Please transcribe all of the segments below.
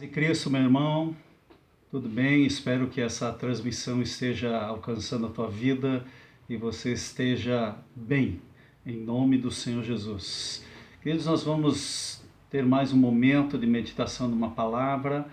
De Cristo, meu irmão, tudo bem? Espero que essa transmissão esteja alcançando a tua vida e você esteja bem, em nome do Senhor Jesus. Queridos, nós vamos ter mais um momento de meditação de uma palavra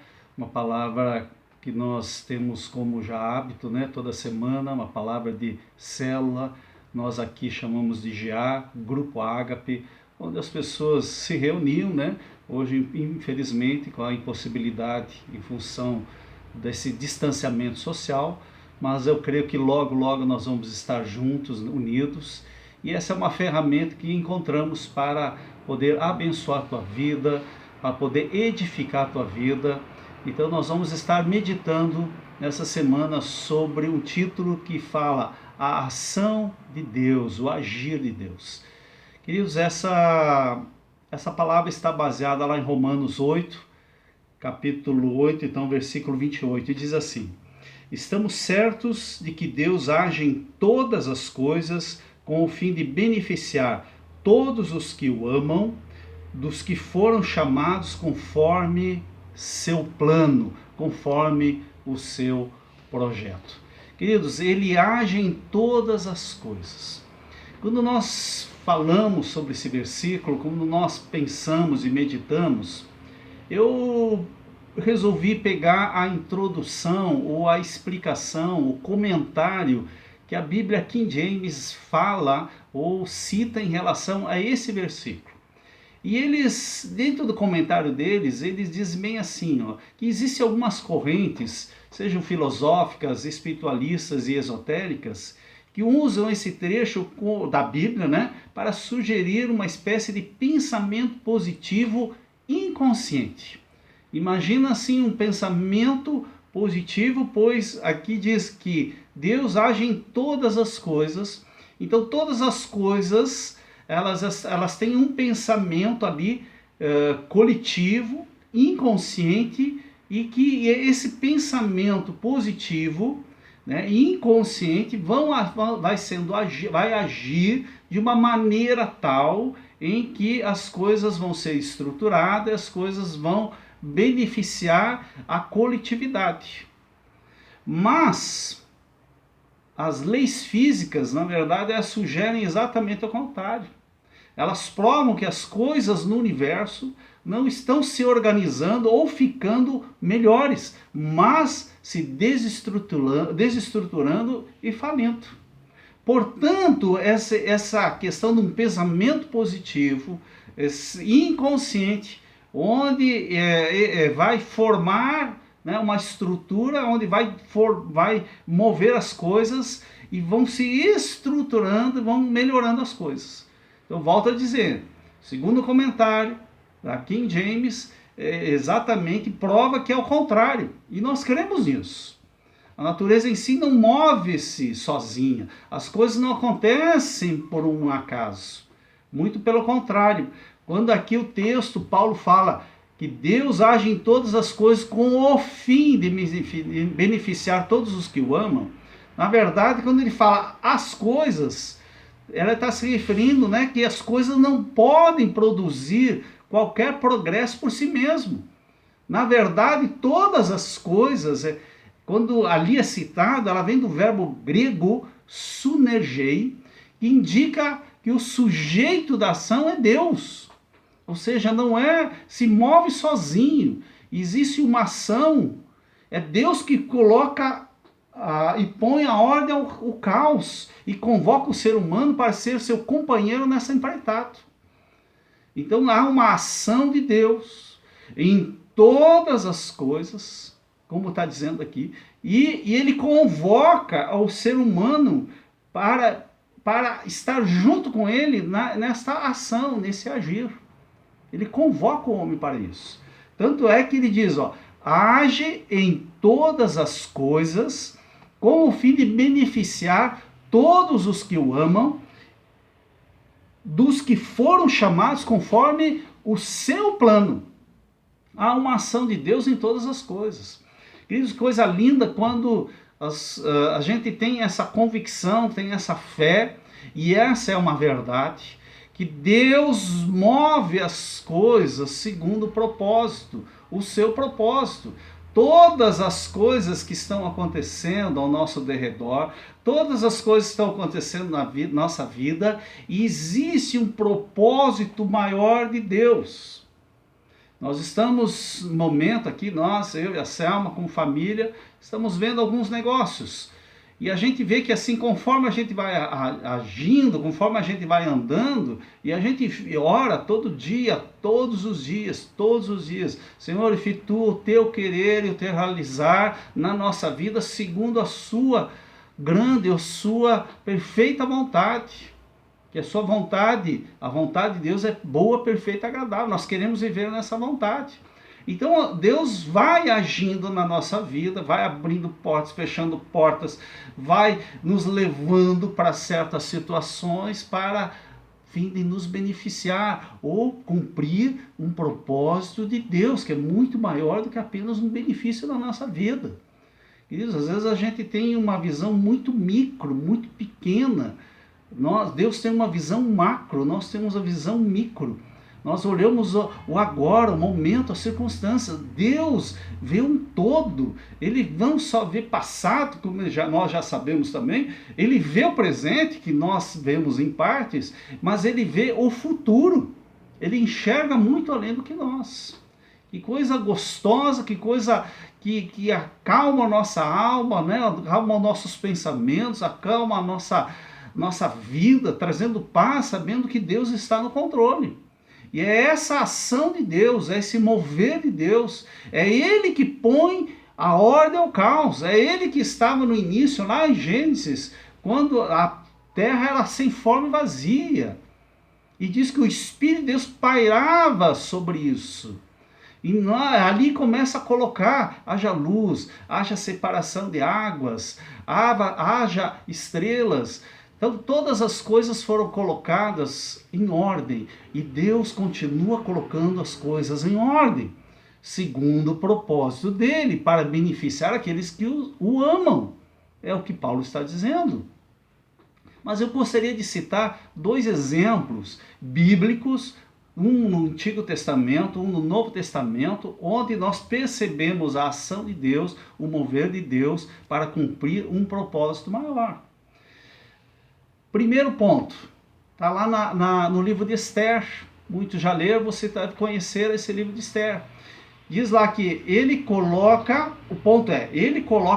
que nós temos como já hábito, né? Toda semana, uma palavra de célula, nós aqui chamamos de GA, Grupo Ágape, onde as pessoas se reuniam, né? Hoje, infelizmente, com a impossibilidade em função desse distanciamento social, mas eu creio que logo, logo nós vamos estar juntos, unidos, e essa é uma ferramenta que encontramos para poder abençoar a tua vida, para poder edificar a tua vida. Então nós vamos estar meditando nessa semana sobre um título que fala a ação de Deus, o agir de Deus. Queridos, essa palavra está baseada lá em Romanos 8, capítulo 8, então versículo 28, e diz assim: estamos certos de que Deus age em todas as coisas com o fim de beneficiar todos os que o amam, dos que foram chamados conforme seu plano, conforme o seu projeto. Queridos, ele age em todas as coisas. Quando nós falamos sobre esse versículo, quando nós pensamos e meditamos, eu resolvi pegar a introdução ou a explicação, o comentário que a Bíblia King James fala ou cita em relação a esse versículo. E eles, dentro do comentário deles, eles dizem bem assim, que existem algumas correntes, sejam filosóficas, espiritualistas e esotéricas, que usam esse trecho da Bíblia, né, para sugerir uma espécie de pensamento positivo inconsciente. Imagina assim um pensamento positivo, pois aqui diz que Deus age em todas as coisas, então todas as coisas elas têm um pensamento ali coletivo, inconsciente, e que esse pensamento positivo, né, inconsciente vai agir de uma maneira tal em que as coisas vão ser estruturadas, as coisas vão beneficiar a coletividade. Mas as leis físicas, na verdade, elas sugerem exatamente o contrário. Elas provam que as coisas no universo não estão se organizando ou ficando melhores, mas se desestruturando e falindo. Portanto, essa questão de um pensamento positivo, inconsciente, onde vai formar, né, uma estrutura, onde vai mover as coisas e vão se estruturando, vão melhorando as coisas. Então, volto a dizer, segundo o comentário da King James, exatamente prova que é o contrário. E nós cremos nisso. A natureza em si não move-se sozinha. As coisas não acontecem por um acaso. Muito pelo contrário. Quando aqui o texto, Paulo fala que Deus age em todas as coisas com o fim de beneficiar todos os que o amam, na verdade, quando ele fala as coisas, ela está se referindo, né, que as coisas não podem produzir qualquer progresso por si mesmo. Na verdade, todas as coisas, quando ali é citada, ela vem do verbo grego sunergei, que indica que o sujeito da ação é Deus. Ou seja, não se move sozinho. Existe uma ação, é Deus que coloca e põe a ordem ao caos e convoca o ser humano para ser seu companheiro nessa empreitada. Então há uma ação de Deus em todas as coisas, como está dizendo aqui, e ele convoca o ser humano para estar junto com ele nesta ação, nesse agir. Ele convoca o homem para isso. Tanto é que ele diz, age em todas as coisas com o fim de beneficiar todos os que o amam, dos que foram chamados conforme o seu plano. Há uma ação de Deus em todas as coisas. Queridos, coisa linda quando a gente tem essa convicção, tem essa fé, e essa é uma verdade, que Deus move as coisas segundo o propósito, o seu propósito. Todas as coisas que estão acontecendo ao nosso derredor, todas as coisas que estão acontecendo na nossa vida, existe um propósito maior de Deus. Nós estamos no momento aqui, eu e a Selma, como família, estamos vendo alguns negócios. E a gente vê que assim, conforme a gente vai agindo, conforme a gente vai andando, e a gente ora todo dia, todos os dias, Senhor, efetua o teu querer e o teu realizar na nossa vida, segundo a sua grande, a sua perfeita vontade. Que a sua vontade, a vontade de Deus é boa, perfeita e agradável. Nós queremos viver nessa vontade. Então Deus vai agindo na nossa vida, vai abrindo portas, fechando portas, vai nos levando para certas situações para fim de nos beneficiar ou cumprir um propósito de Deus, que é muito maior do que apenas um benefício na nossa vida. Queridos, às vezes a gente tem uma visão muito micro, muito pequena. Deus tem uma visão macro, nós temos a visão micro. Nós olhamos o agora, o momento, a circunstância. Deus vê um todo. Ele não só vê passado, como nós já sabemos também. Ele vê o presente, que nós vemos em partes, mas ele vê o futuro. Ele enxerga muito além do que nós. Que coisa gostosa, que coisa que acalma a nossa alma, né? Acalma os nossos pensamentos, acalma a nossa vida, trazendo paz, sabendo que Deus está no controle. E é essa ação de Deus, é esse mover de Deus, é Ele que põe a ordem ao caos, é Ele que estava no início, lá em Gênesis, quando a terra era sem forma e vazia. E diz que o Espírito de Deus pairava sobre isso. E ali começa a colocar, haja luz, haja separação de águas, haja estrelas. Então todas as coisas foram colocadas em ordem e Deus continua colocando as coisas em ordem, segundo o propósito dele, para beneficiar aqueles que o amam. É o que Paulo está dizendo. Mas eu gostaria de citar 2 exemplos bíblicos, um no Antigo Testamento, um no Novo Testamento, onde nós percebemos a ação de Deus, o mover de Deus para cumprir um propósito maior. Primeiro ponto, está lá no livro de Esther. Muitos já leram, você deve conhecer esse livro de Esther. Diz lá que ele coloca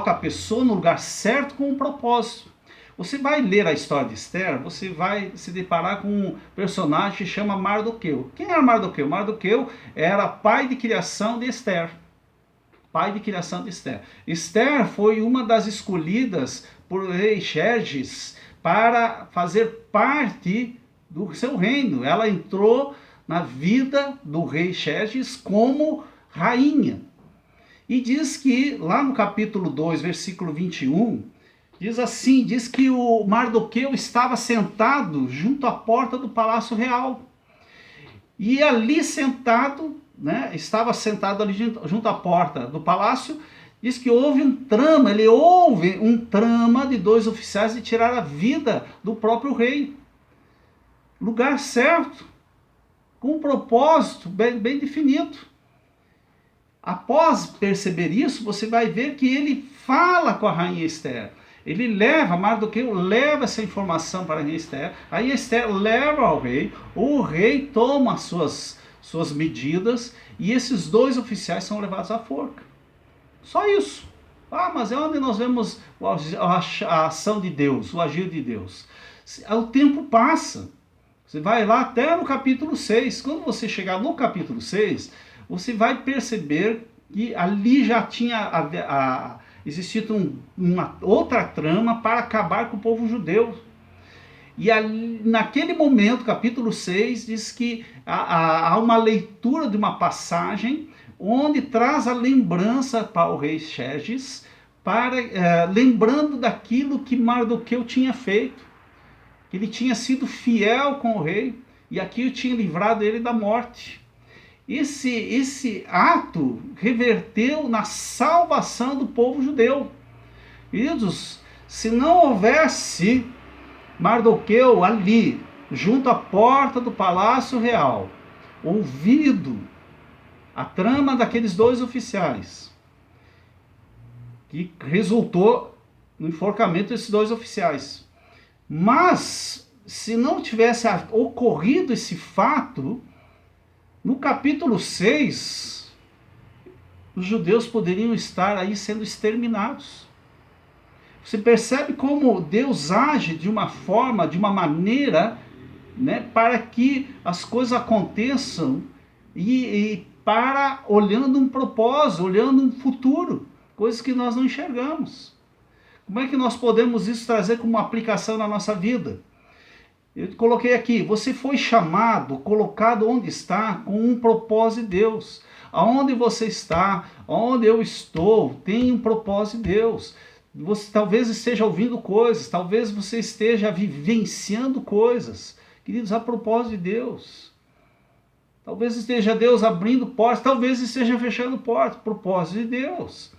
a pessoa no lugar certo com um propósito. Você vai ler a história de Esther, você vai se deparar com um personagem que chama Mardoqueu. Quem era Mardoqueu? Mardoqueu era pai de criação de Esther. Esther foi uma das escolhidas por rei Xerxes para fazer parte do seu reino. Ela entrou na vida do rei Xerxes como rainha. E diz que, lá no capítulo 2, versículo 21, diz que o Mardoqueu estava sentado junto à porta do palácio real. E ali sentado, estava sentado ali junto à porta do palácio. Diz que houve um trama de 2 oficiais de tirar a vida do próprio rei. Lugar certo, com um propósito bem definido. Após perceber isso, você vai ver que ele fala com a rainha Esther. Mardoqueu leva essa informação para a rainha Esther. A rainha Esther leva ao rei, o rei toma suas medidas e esses 2 oficiais são levados à forca. Só isso. Mas é onde nós vemos a ação de Deus, o agir de Deus. O tempo passa. Você vai lá até no capítulo 6. Quando você chegar no capítulo 6, você vai perceber que ali já tinha existido uma outra trama para acabar com o povo judeu. E ali, naquele momento, capítulo 6, diz que há uma leitura de uma passagem onde traz a lembrança para o rei Xerxes, lembrando daquilo que Mardoqueu tinha feito. Ele tinha sido fiel com o rei, e aquilo tinha livrado ele da morte. Esse ato reverteu na salvação do povo judeu. Queridos, se não houvesse Mardoqueu ali, junto à porta do palácio real, ouvido a trama daqueles 2 oficiais, que resultou no enforcamento desses 2 oficiais. Mas, se não tivesse ocorrido esse fato, no capítulo 6, os judeus poderiam estar aí sendo exterminados. Você percebe como Deus age de uma forma, de uma maneira, né, para que as coisas aconteçam e para olhando um propósito, olhando um futuro, coisas que nós não enxergamos. Como é que nós podemos isso trazer como uma aplicação na nossa vida? Eu coloquei aqui, você foi chamado, colocado onde está, com um propósito de Deus. Aonde você está, onde eu estou, tem um propósito de Deus. Você talvez esteja ouvindo coisas, talvez você esteja vivenciando coisas. Queridos, a propósito de Deus. Talvez esteja Deus abrindo portas, talvez esteja fechando portas, propósito de Deus.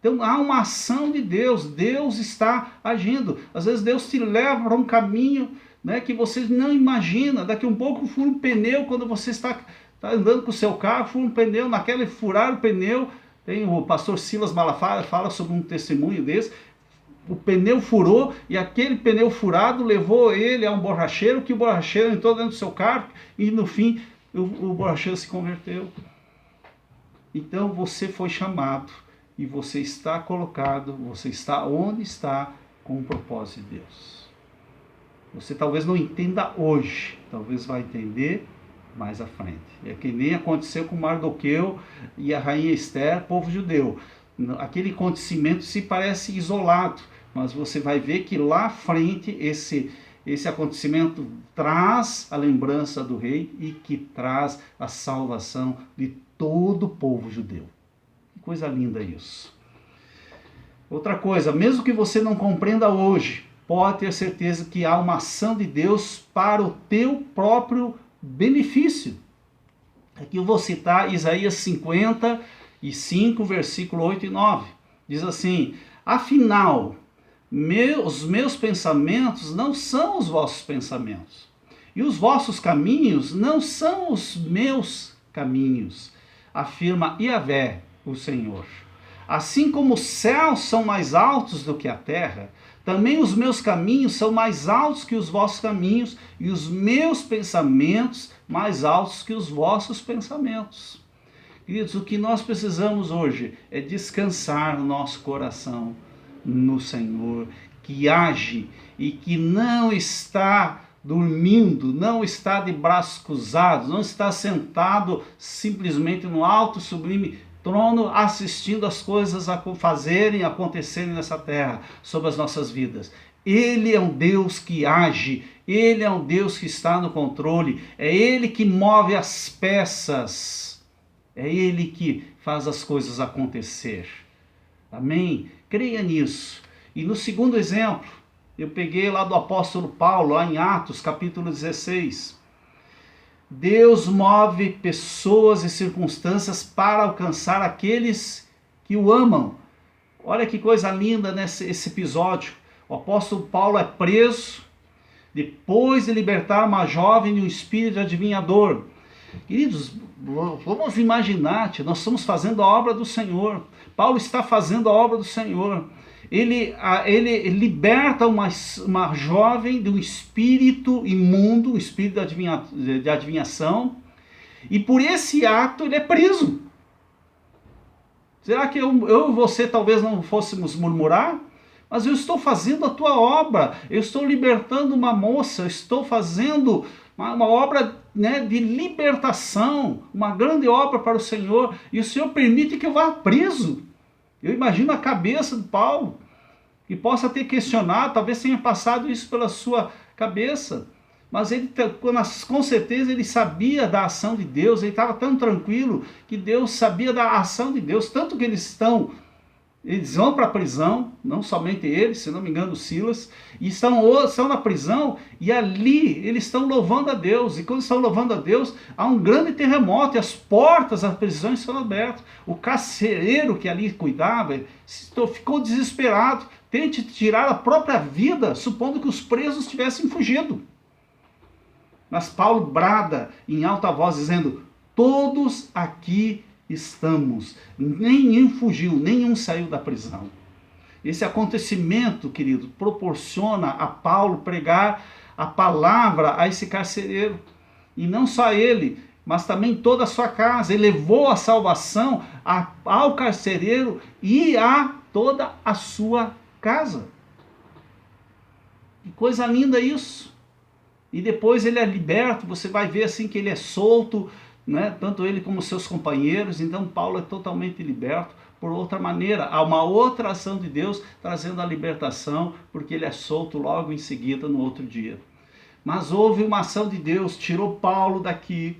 Então há uma ação de Deus, Deus está agindo. Às vezes Deus te leva para um caminho, né, que você não imagina. Daqui um pouco fura um pneu quando você está andando com o seu carro, fura um pneu, naquela furar o pneu. Tem o pastor Silas Malafaia, fala sobre um testemunho desse. O pneu furou e aquele pneu furado levou ele a um borracheiro, que o borracheiro entrou dentro do seu carro e no fim o borracheiro se converteu. Então você foi chamado e você está colocado, você está onde está com o propósito de Deus. Você talvez não entenda hoje, talvez vai entender mais à frente. É que nem aconteceu com Mardoqueu e a rainha Esther, povo judeu. Aquele acontecimento se parece isolado, mas você vai ver que lá à frente esse acontecimento traz a lembrança do rei e que traz a salvação de todo o povo judeu. Que coisa linda isso. Outra coisa, mesmo que você não compreenda hoje, pode ter certeza que há uma ação de Deus para o teu próprio benefício. Aqui eu vou citar Isaías 55, versículo 8 e 9. Diz assim: afinal, os meus pensamentos não são os vossos pensamentos, e os vossos caminhos não são os meus caminhos, afirma Yahvé, o Senhor. Assim como os céus são mais altos do que a terra, também os meus caminhos são mais altos que os vossos caminhos, e os meus pensamentos mais altos que os vossos pensamentos. Queridos, o que nós precisamos hoje é descansar o nosso coração no Senhor, que age e que não está dormindo, não está de braços cruzados, não está sentado simplesmente no alto sublime trono assistindo as coisas acontecerem nessa terra, sobre as nossas vidas. Ele é um Deus que age, Ele é um Deus que está no controle, é Ele que move as peças, é Ele que faz as coisas acontecer. Amém? Creia nisso. E no segundo exemplo, eu peguei lá do apóstolo Paulo, lá em Atos, capítulo 16. Deus move pessoas e circunstâncias para alcançar aqueles que o amam. Olha que coisa linda nesse episódio. O apóstolo Paulo é preso depois de libertar uma jovem de um espírito adivinhador. Queridos, vamos imaginar, nós estamos fazendo a obra do Senhor. Paulo está fazendo a obra do Senhor. Ele liberta uma jovem de um espírito imundo, um espírito de adivinhação, e por esse ato ele é preso. Será que eu e você talvez não fôssemos murmurar? Mas eu estou fazendo a tua obra, eu estou libertando uma moça, eu estou fazendo uma obra, né, de libertação, uma grande obra para o Senhor, e o Senhor permite que eu vá preso. Eu imagino a cabeça de Paulo, que possa ter questionado, talvez tenha passado isso pela sua cabeça, mas ele, com certeza ele sabia da ação de Deus, ele estava tão tranquilo que Deus sabia da ação de Deus, tanto que eles vão para a prisão, não somente eles, se não me engano Silas, e estão na prisão, e ali eles estão louvando a Deus, e quando estão louvando a Deus, há um grande terremoto, e as portas das prisões são abertas. O carcereiro que ali cuidava, ficou desesperado, tente tirar a própria vida, supondo que os presos tivessem fugido. Mas Paulo brada em alta voz, dizendo: todos aqui estamos. Nenhum fugiu, nenhum saiu da prisão. Esse acontecimento, querido, proporciona a Paulo pregar a palavra a esse carcereiro. E não só ele, mas também toda a sua casa. Ele levou a salvação ao carcereiro e a toda a sua casa. Que coisa linda isso! E depois ele é liberto, você vai ver assim que ele é solto, né? Tanto ele como seus companheiros. Então Paulo é totalmente liberto. Por outra maneira, há uma outra ação de Deus trazendo a libertação, porque ele é solto logo em seguida no outro dia. Mas houve uma ação de Deus, tirou Paulo daqui,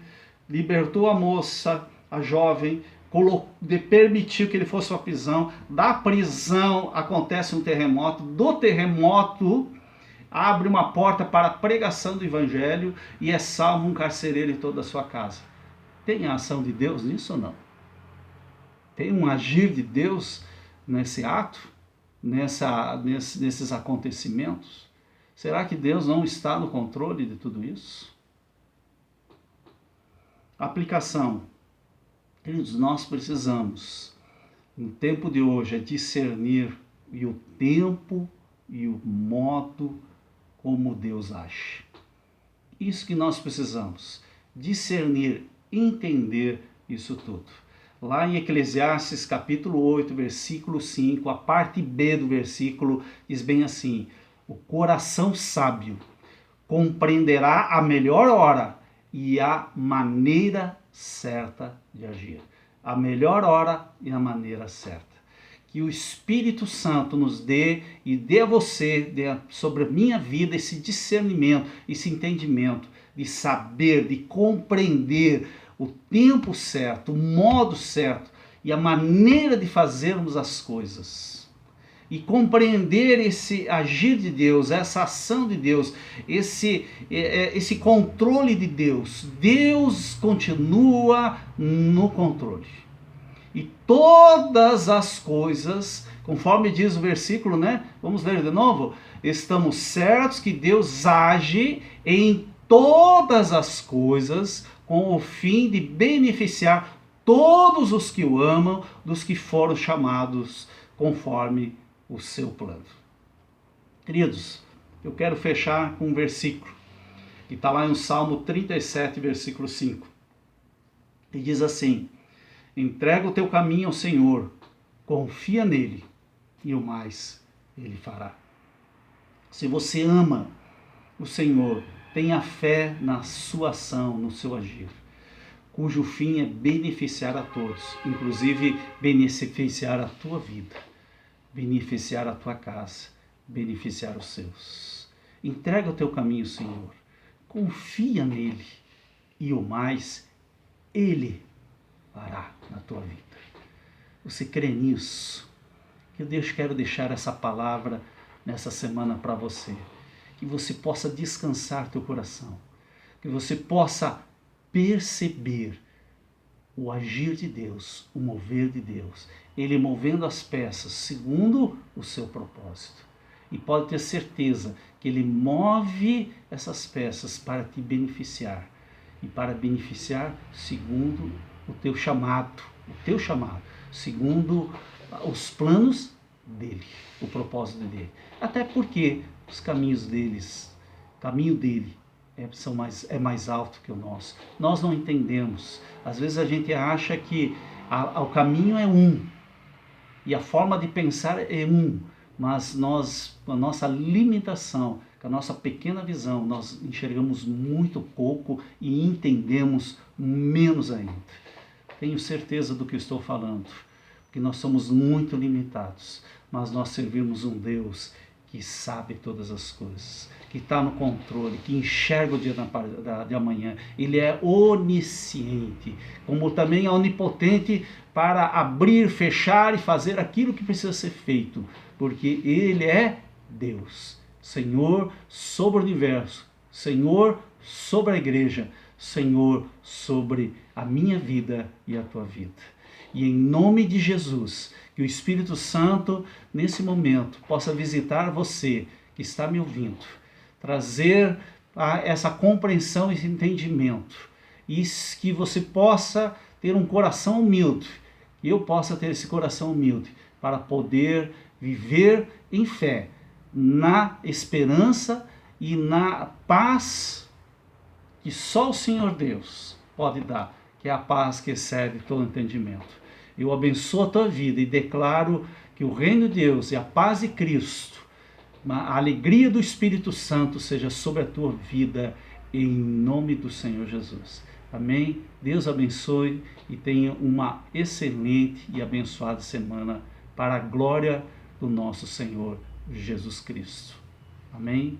libertou a moça, a jovem, permitiu que ele fosse para a prisão. Da prisão acontece um terremoto, do terremoto abre uma porta para a pregação do evangelho e é salvo um carcereiro e toda a sua casa. Tem a ação de Deus nisso ou não? Tem um agir de Deus nesse ato, nesses acontecimentos? Será que Deus não está no controle de tudo isso? Aplicação. Queridos, nós precisamos, no tempo de hoje, discernir o tempo e o modo como Deus age. Isso que nós precisamos, discernir, entender isso tudo. Lá em Eclesiastes capítulo 8, versículo 5, a parte B do versículo diz bem assim: o coração sábio compreenderá a melhor hora e a maneira certa de agir. A melhor hora e a maneira certa. Que o Espírito Santo nos dê e dê a você, sobre a minha vida, esse discernimento, esse entendimento de saber, de compreender o tempo certo, o modo certo e a maneira de fazermos as coisas. E compreender esse agir de Deus, essa ação de Deus, esse controle de Deus. Deus continua no controle. E todas as coisas, conforme diz o versículo, né? Vamos ler de novo. Estamos certos que Deus age em todas as coisas com o fim de beneficiar todos os que o amam, dos que foram chamados conforme o seu plano. Queridos, eu quero fechar com um versículo que está lá no Salmo 37, versículo 5. E diz assim: entrega o teu caminho ao Senhor, confia nele e o mais ele fará. Se você ama o Senhor, tenha fé na sua ação, no seu agir, cujo fim é beneficiar a todos, inclusive beneficiar a tua vida, beneficiar a tua casa, beneficiar os seus. Entrega o teu caminho ao Senhor, confia nele e o mais ele fará na tua vida. Você crê nisso? Eu quero deixar essa palavra nessa semana para você. Que você possa descansar teu coração. Que você possa perceber o agir de Deus, o mover de Deus. Ele movendo as peças segundo o seu propósito. E pode ter certeza que Ele move essas peças para te beneficiar. E para beneficiar segundo o teu chamado, segundo os planos dele, o propósito dele. Até porque os caminhos deles, o caminho dele é mais alto que o nosso. Nós não entendemos. Às vezes a gente acha que o caminho é um e a forma de pensar é um, mas nós, com a nossa limitação, com a nossa pequena visão, nós enxergamos muito pouco e entendemos menos ainda. Tenho certeza do que estou falando, porque nós somos muito limitados, mas nós servimos um Deus que sabe todas as coisas, que está no controle, que enxerga o dia de amanhã. Ele é onisciente, como também é onipotente para abrir, fechar e fazer aquilo que precisa ser feito, porque Ele é Deus, Senhor sobre o universo, Senhor sobre a igreja, Senhor sobre a minha vida e a tua vida. E em nome de Jesus, que o Espírito Santo, nesse momento, possa visitar você que está me ouvindo, trazer essa compreensão e esse entendimento, e que você possa ter um coração humilde, que eu possa ter esse coração humilde para poder viver em fé, na esperança e na paz que só o Senhor Deus pode dar, que é a paz que excede todo entendimento. Eu abençoo a tua vida e declaro que o reino de Deus e a paz de Cristo, a alegria do Espírito Santo seja sobre a tua vida, em nome do Senhor Jesus. Amém? Deus abençoe e tenha uma excelente e abençoada semana para a glória do nosso Senhor Jesus Cristo. Amém?